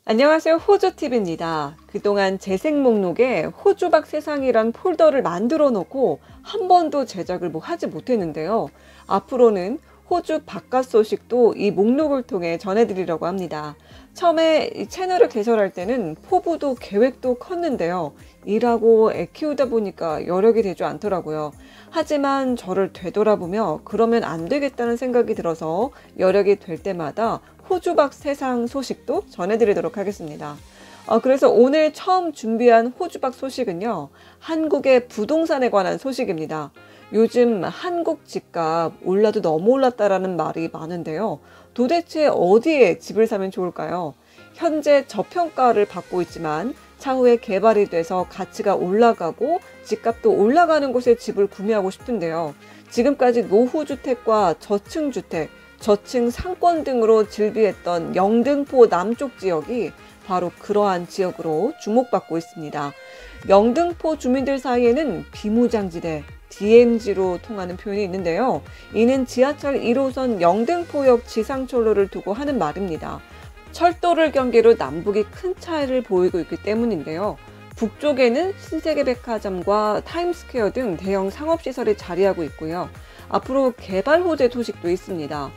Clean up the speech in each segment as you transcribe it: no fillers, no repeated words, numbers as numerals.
안녕하세요. 호주TV입니다. 그동안 재생 목록에 호주박 세상이란 폴더를 만들어 놓고 한 번도 제작을 하지 못했는데요. 앞으로는 호주 바깥 소식도 이 목록을 통해 전해드리려고 합니다. 처음에 이 채널을 개설할 때는 포부도 계획도 컸는데요. 일하고 애 키우다 보니까 여력이 되지 않더라고요. 하지만 저를 되돌아보며 그러면 안 되겠다는 생각이 들어서 여력이 될 때마다 호주박 세상 소식도 전해드리도록 하겠습니다. 그래서 오늘 처음 준비한 호주박 소식은요, 한국의 부동산에 관한 소식입니다. 요즘 한국 집값 올라도 너무 올랐다라는 말이 많은데요. 도대체 어디에 집을 사면 좋을까요? 현재 저평가를 받고 있지만 차후에 개발이 돼서 가치가 올라가고 집값도 올라가는 곳에 집을 구매하고 싶은데요. 지금까지 노후주택과 저층주택, 저층 상권 등으로 즐비했던 영등포 남쪽 지역이 바로 그러한 지역으로 주목받고 있습니다. 영등포 주민들 사이에는 비무장지대, DMZ로 통하는 표현이 있는데요. 이는 지하철 1호선 영등포역 지상철로를 두고 하는 말입니다. 철도를 경계로 남북이 큰 차이를 보이고 있기 때문인데요. 북쪽에는 신세계백화점과 타임스퀘어 등 대형 상업시설이 자리하고 있고요. 앞으로 개발 호재 소식도 있습니다.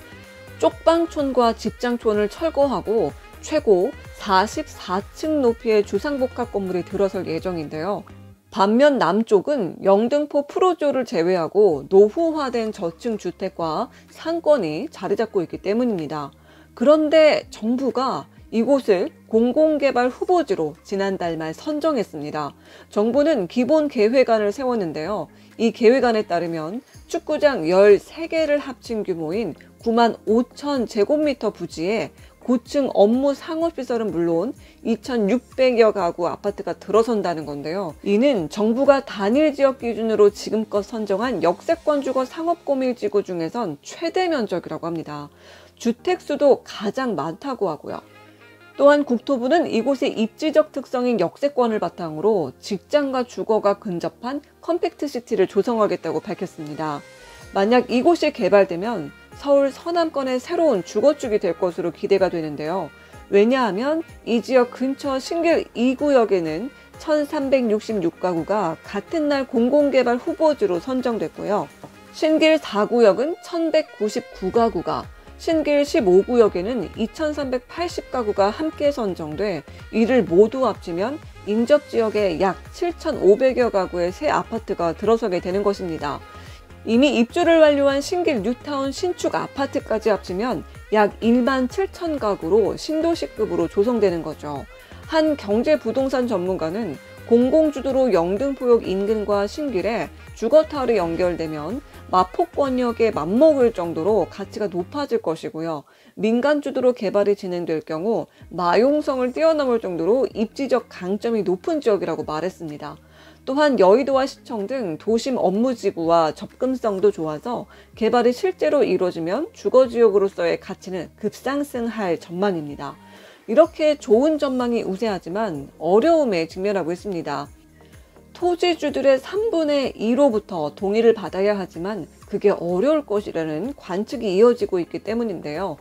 쪽방촌과 집장촌을 철거하고 최고 44층 높이의 주상복합 건물이 들어설 예정인데요. 반면 남쪽은 영등포 프로조를 제외하고 노후화된 저층 주택과 상권이 자리 잡고 있기 때문입니다. 그런데 정부가 이곳을 공공개발 후보지로 지난달 말 선정했습니다. 정부는 기본 계획안을 세웠는데요. 이 계획안에 따르면 축구장 13개를 합친 규모인 9만 5천 제곱미터 부지에 고층 업무 상업시설은 물론 2,600여 가구 아파트가 들어선다는 건데요. 이는 정부가 단일 지역 기준으로 지금껏 선정한 역세권 주거 상업공밀지구 중에선 최대 면적이라고 합니다. 주택수도 가장 많다고 하고요. 또한 국토부는 이곳의 입지적 특성인 역세권을 바탕으로 직장과 주거가 근접한 컴팩트시티를 조성하겠다고 밝혔습니다. 만약 이곳이 개발되면 서울 서남권의 새로운 주거축이 될 것으로 기대가 되는데요. 왜냐하면 이 지역 근처 신길 2구역에는 1,366가구가 같은 날 공공개발 후보지로 선정됐고요. 신길 4구역은 1,199가구가, 신길 15구역에는 2,380가구가 함께 선정돼 이를 모두 합치면 인접지역에 약 7,500여 가구의 새 아파트가 들어서게 되는 것입니다. 이미 입주를 완료한 신길 뉴타운 신축 아파트까지 합치면 약 1만 7천 가구로 신도시급으로 조성되는 거죠. 한 경제부동산 전문가는 공공주도로 영등포역 인근과 신길에 주거타월이 연결되면 마포권역에 맞먹을 정도로 가치가 높아질 것이고요. 민간주도로 개발이 진행될 경우 마용성을 뛰어넘을 정도로 입지적 강점이 높은 지역이라고 말했습니다. 또한 여의도와 시청 등 도심 업무지구와 접근성도 좋아서 개발이 실제로 이루어지면 주거지역으로서의 가치는 급상승할 전망입니다. 이렇게 좋은 전망이 우세하지만 어려움에 직면하고 있습니다. 토지주들의 3분의 2로부터 동의를 받아야 하지만 그게 어려울 것이라는 관측이 이어지고 있기 때문인데요.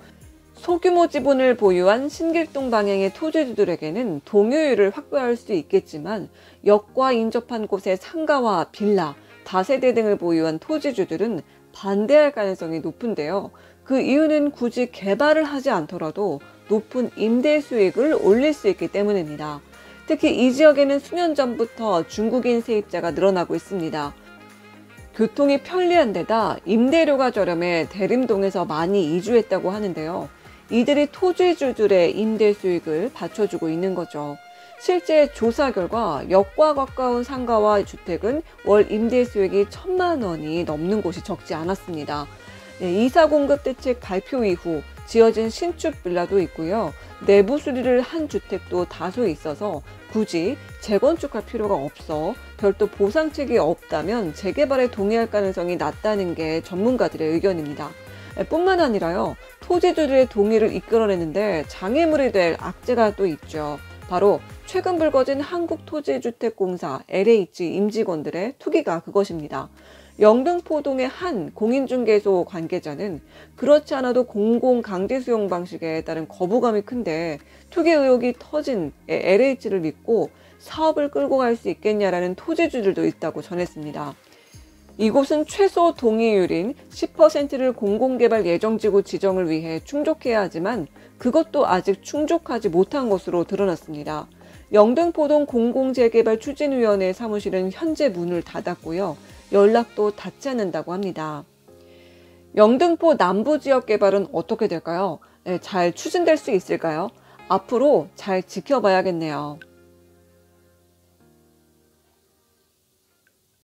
소규모 지분을 보유한 신길동 방향의 토지주들에게는 동의율을 확보할 수 있겠지만 역과 인접한 곳의 상가와 빌라, 다세대 등을 보유한 토지주들은 반대할 가능성이 높은데요. 그 이유는 굳이 개발을 하지 않더라도 높은 임대 수익을 올릴 수 있기 때문입니다. 특히 이 지역에는 수년 전부터 중국인 세입자가 늘어나고 있습니다. 교통이 편리한 데다 임대료가 저렴해 대림동에서 많이 이주했다고 하는데요. 이들이 토지주들의 임대 수익을 받쳐주고 있는 거죠. 실제 조사 결과 역과 가까운 상가와 주택은 월 임대 수익이 1,000만 원이 넘는 곳이 적지 않았습니다. 이사 공급 대책 발표 이후 지어진 신축 빌라도 있고요. 내부 수리를 한 주택도 다수 있어서 굳이 재건축할 필요가 없어 별도 보상책이 없다면 재개발에 동의할 가능성이 낮다는 게 전문가들의 의견입니다. 뿐만 아니라요. 토지주들의 동의를 이끌어내는데 장애물이 될 악재가 또 있죠. 바로 최근 불거진 한국토지주택공사 LH 임직원들의 투기가 그것입니다. 영등포동의 한 공인중개소 관계자는 그렇지 않아도 공공 강제 수용 방식에 따른 거부감이 큰데 투기 의혹이 터진 LH를 믿고 사업을 끌고 갈 수 있겠냐라는 토지주들도 있다고 전했습니다. 이곳은 최소 동의율인 10%를 공공개발 예정지구 지정을 위해 충족해야 하지만 그것도 아직 충족하지 못한 것으로 드러났습니다. 영등포동 공공재개발 추진위원회 사무실은 현재 문을 닫았고요. 연락도 닿지 않는다고 합니다. 영등포 남부 지역 개발은 어떻게 될까요? 잘 추진될 수 있을까요? 앞으로 잘 지켜봐야겠네요.